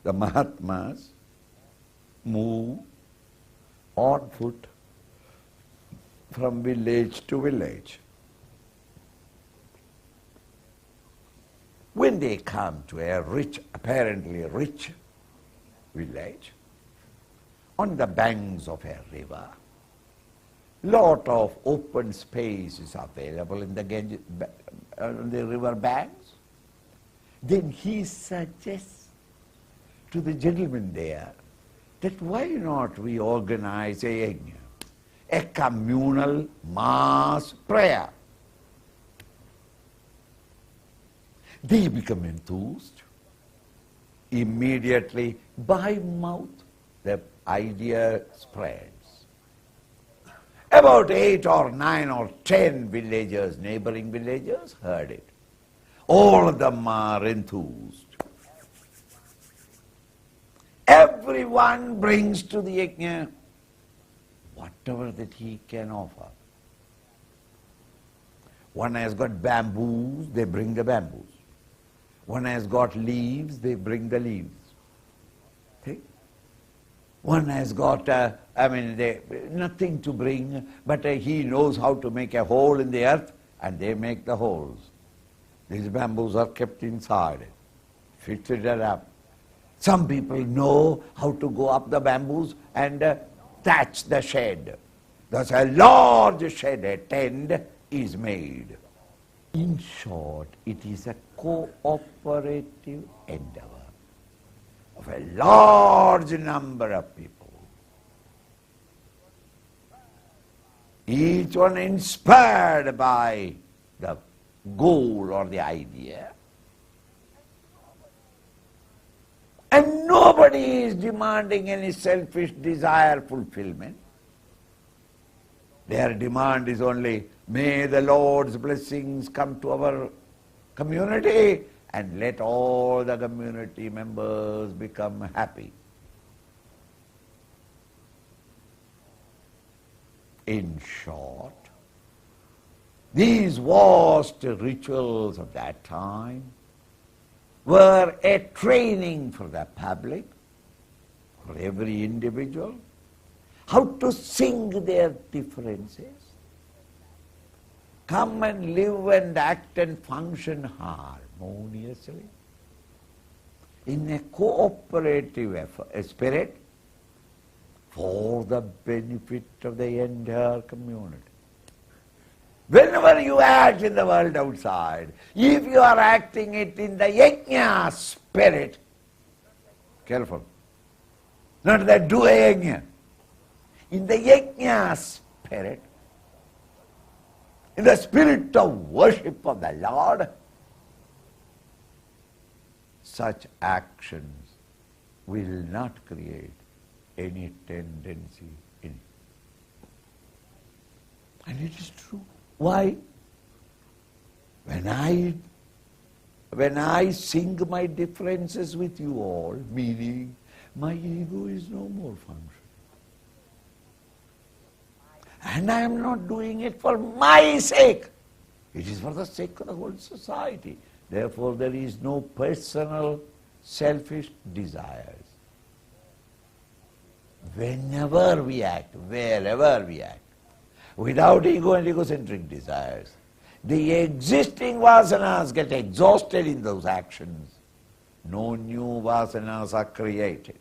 the Mahatmas move on foot from village to village. When they come to a rich, apparently rich village, on the banks of a river, lot of open space is available in the river banks. Then he suggests to the gentleman there that why not we organize a yagna, a communal mass prayer. They become enthused. Immediately, by mouth, the idea spreads. About 8 or 9 or 10 villagers, neighboring villagers, heard it. All of them are enthused. Everyone brings to the yajna whatever that he can offer. One has got bamboos, they bring the bamboos. One has got leaves, they bring the leaves. See? One has got, nothing to bring, but he knows how to make a hole in the earth, and they make the holes. These bamboos are kept inside, fitted it up. Some people know how to go up the bamboos and thatch the shed. Thus a large shed, a tent, is made. In short, it is a cooperative endeavor of a large number of people, each one inspired by the goal or the idea, and nobody is demanding any selfish desire fulfillment. Their demand is only, may the Lord's blessings come to our community and let all the community members become happy. In short, these vast rituals of that time were a training for the public, for every individual, how to sing their differences, come and live and act and function harmoniously in a cooperative spirit for the benefit of the entire community. Whenever you act in the world outside, if you are acting it in the yajna spirit, careful, not that do a yajna, in the yajna spirit, in the spirit of worship of the Lord, such actions will not create any tendency in it. And it is true. Why? When I sing my differences with you all, meaning my ego is no more functioning. And I am not doing it for my sake. It is for the sake of the whole society. Therefore, there is no personal selfish desires. Whenever we act, wherever we act, without ego and egocentric desires, the existing vasanas get exhausted in those actions. No new vasanas are created.